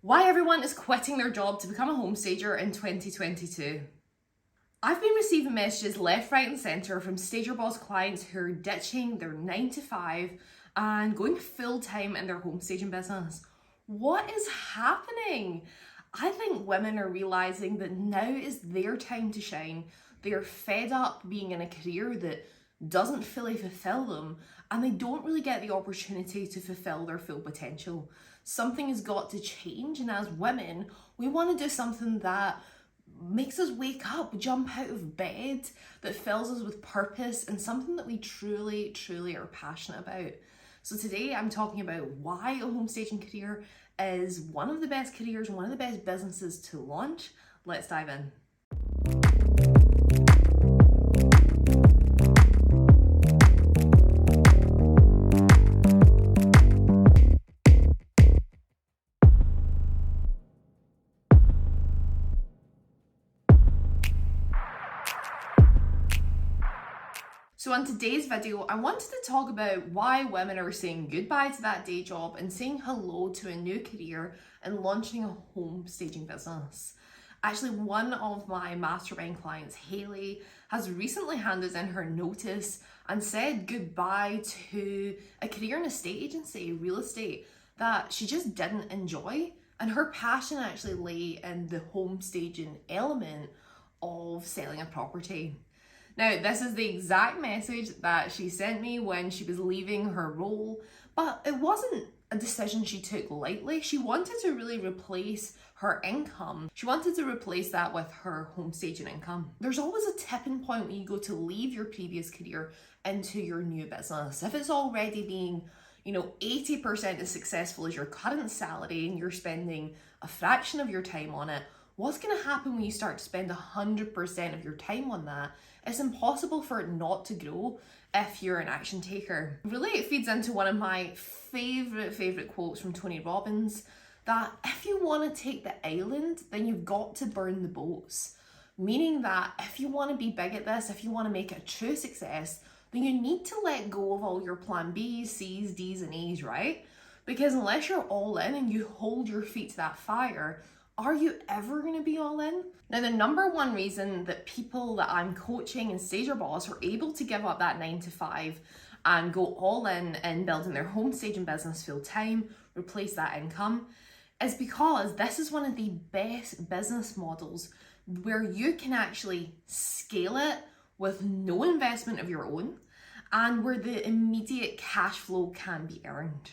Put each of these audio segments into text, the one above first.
Why everyone is quitting their job to become a home stager in 2022. I've been receiving messages left, right and centre from StagerBoss clients who are ditching their 9 to 5 and going full time in their home staging business. What is happening? I think women are realising that now is their time to shine. They are fed up being in a career that doesn't fully fulfill them, and they don't really get the opportunity to fulfill their full potential. Something has got to change, and as women, we want to do something that makes us wake up, jump out of bed, that fills us with purpose and something that we truly are passionate about. So today I'm talking about why a home staging career is one of the best careers and one of the best businesses to launch. Let's dive in. So in today's video, I wanted to talk about why women are saying goodbye to that day job and saying hello to a new career and launching a home staging business. Actually, one of my mastermind clients, Haley, has recently handed in her notice and said goodbye to a career in a estate agency, real estate, that she just didn't enjoy. And her passion actually lay in the home staging element of selling a property. Now, this is the exact message that she sent me when she was leaving her role, but it wasn't a decision she took lightly. She wanted to really replace her income. She wanted to replace that with her home staging income. There's always a tipping point when you go to leave your previous career into your new business. If it's already being 80% as successful as your current salary and you're spending a fraction of your time on it, what's going to happen when you start to spend 100% of your time on that? It's impossible for it not to grow if you're an action taker. Really, it feeds into one of my favorite quotes from Tony Robbins, that if you want to take the island, then you've got to burn the boats. Meaning that if you want to be big at this, if you want to make it a true success, then you need to let go of all your plan B's, C's, D's and E's, right? Because unless you're all in and you hold your feet to that fire, are you ever going to be all in? Now, the number one reason that people that I'm coaching in StagerBoss are able to give up that 9 to 5 and go all in building their home staging business full time, replace that income, is because this is one of the best business models where you can actually scale it with no investment of your own and where the immediate cash flow can be earned.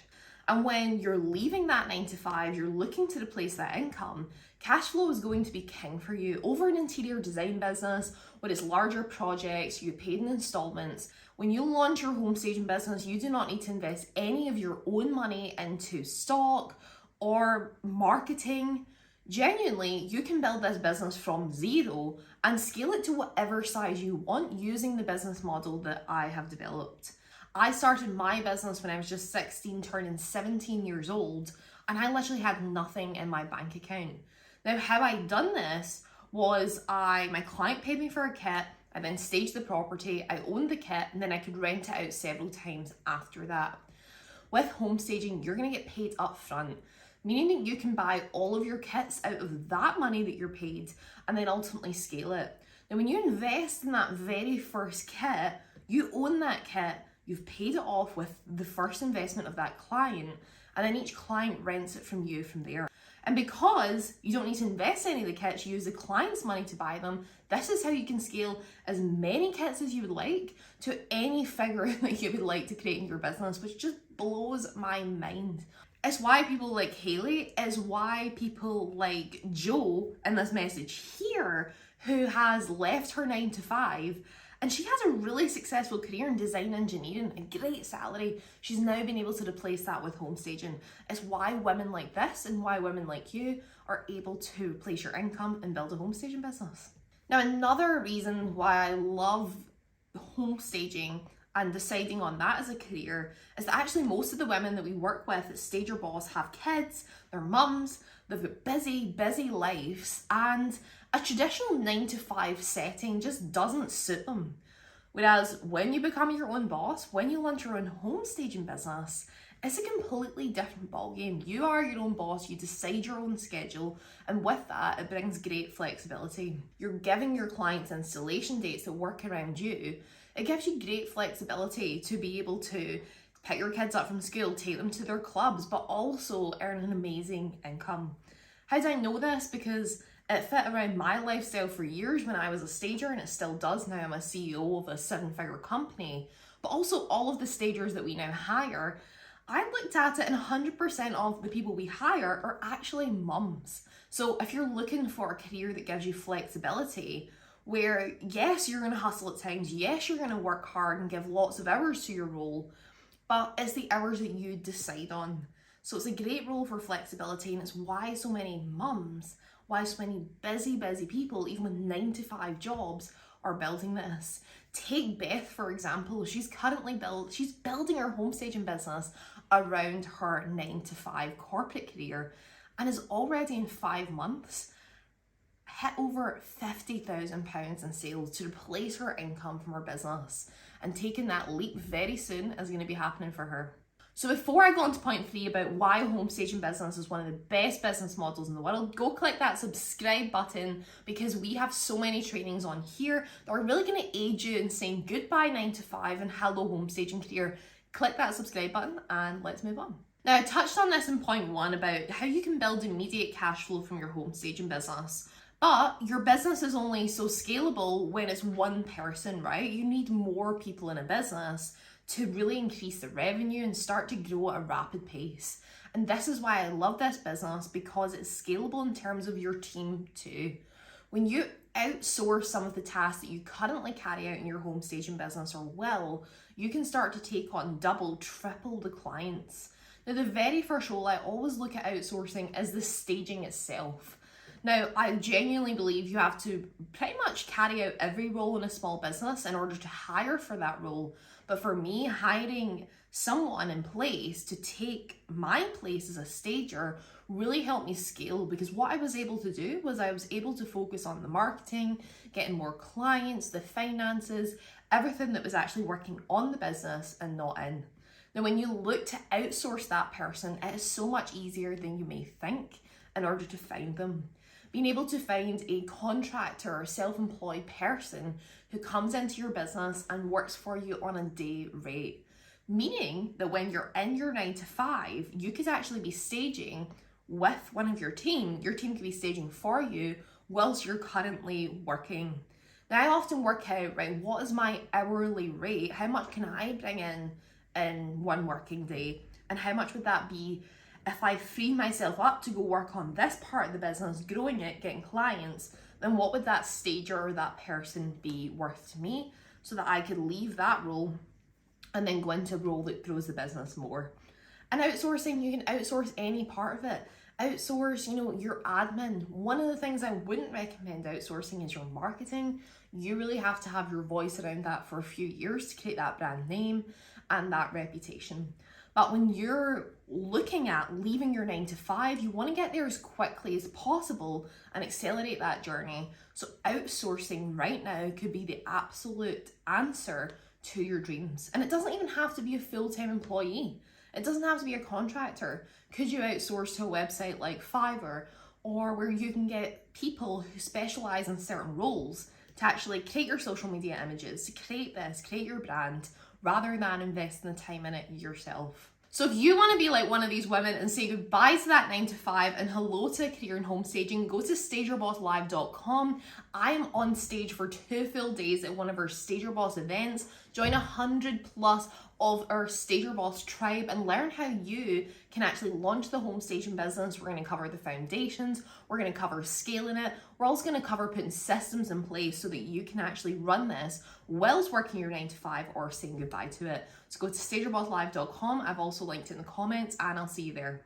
And when you're leaving that 9 to 5, you're looking to replace that income, cash flow is going to be king for you. Over an interior design business, with its larger projects, you paid in installments. When you launch your home staging business, you do not need to invest any of your own money into stock or marketing. Genuinely, you can build this business from zero and scale it to whatever size you want using the business model that I have developed. I started my business when I was just 16, turning 17 years old, and I literally had nothing in my bank account. Now, how I done this was my client paid me for a kit, I then staged the property, I owned the kit, and then I could rent it out several times after that. With home staging, you're gonna get paid up front, meaning that you can buy all of your kits out of that money that you're paid and then ultimately scale it. Now, when you invest in that very first kit, you own that kit, you've paid it off with the first investment of that client, and then each client rents it from you from there. And because you don't need to invest any of the kits, you use the client's money to buy them, this is how you can scale as many kits as you would like to any figure that you would like to create in your business, which just blows my mind. It's why people like Haley, it's why people like Joe in this message here, who has left her 9 to 5, and she has a really successful career in design engineering, a great salary. She's now been able to replace that with home staging. It's why women like this and why women like you are able to replace your income and build a home staging business. Now, another reason why I love home staging and deciding on that as a career is that actually most of the women that we work with at StagerBoss have kids, they're mums, they've got busy lives, and a traditional 9 to 5 setting just doesn't suit them. Whereas when you become your own boss, when you launch your own home staging business, It's a completely different ballgame. You are your own boss, you decide your own schedule, and with that, it brings great flexibility. You're giving your clients installation dates that work around you. It gives you great flexibility to be able to pick your kids up from school, take them to their clubs, but also earn an amazing income. How do I know this? Because it fit around my lifestyle for years when I was a stager, and it still does now. I'm a CEO of a 7-figure company, but also all of the stagers that we now hire, I looked at it and 100% of the people we hire are actually mums. So if you're looking for a career that gives you flexibility, where yes, you're gonna hustle at times, yes, you're gonna work hard and give lots of hours to your role, but it's the hours that you decide on. So it's a great role for flexibility, and it's why so many mums, why so many busy people, even with 9-to-5 jobs, are building this. Take Beth, for example. She's building her home staging business around her 9-to-5 corporate career, and is already in 5 months hit over £50,000 in sales to replace her income from her business. And taking that leap very soon is going to be happening for her. So before I go on to point 3 about why home staging business is one of the best business models in the world, go click that subscribe button, because we have so many trainings on here that are really going to aid you in saying goodbye 9-to-5 and hello home staging career. Click that subscribe button and let's move on. Now, I touched on this in point 1 about how you can build immediate cash flow from your home staging business. But your business is only so scalable when it's one person, right? You need more people in a business to really increase the revenue and start to grow at a rapid pace. And this is why I love this business, because it's scalable in terms of your team too. When you outsource some of the tasks that you currently carry out in your home staging business, or you can start to take on double, triple the clients. Now, the very first role I always look at outsourcing is the staging itself. Now, I genuinely believe you have to pretty much carry out every role in a small business in order to hire for that role. But for me, hiring someone in place to take my place as a stager really helped me scale, because what I was able to do was I was able to focus on the marketing, getting more clients, the finances, everything that was actually working on the business and not in. Now, when you look to outsource that person, it is so much easier than you may think in order to find them. Being able to find a contractor or self-employed person who comes into your business and works for you on a day rate, meaning that when you're in your 9-to-5, you could actually be staging with one of your team. Your team could be staging for you whilst you're currently working. Now, I often work out, right, what is my hourly rate? How much can I bring in one working day? And how much would that be if I free myself up to go work on this part of the business, growing it, getting clients? Then what would that stager or that person be worth to me, so that I could leave that role and then go into a role that grows the business more? And outsourcing, you can outsource any part of it. Outsource, your admin. One of the things I wouldn't recommend outsourcing is your marketing. You really have to have your voice around that for a few years to create that brand name and that reputation. But when you're looking at leaving your 9-to-5, you want to get there as quickly as possible and accelerate that journey. So outsourcing right now could be the absolute answer to your dreams. And it doesn't even have to be a full-time employee. It doesn't have to be a contractor. Could you outsource to a website like Fiverr, or where you can get people who specialize in certain roles to actually create your social media images, to create your brand, rather than investing the time in it yourself? So if you want to be like one of these women and say goodbye to that 9-to-5 and hello to a career in home staging, go to StagerBossLive.com. I am on stage for 2 full days at one of our StagerBoss events. Join 100+ of our StagerBoss tribe and learn how you can actually launch the home staging business. We're going to cover the foundations. We're going to cover scaling it. We're also going to cover putting systems in place so that you can actually run this whilst working your 9-to-5 or saying goodbye to it. So go to StagerBossLive.com. I've also linked it in the comments, and I'll see you there.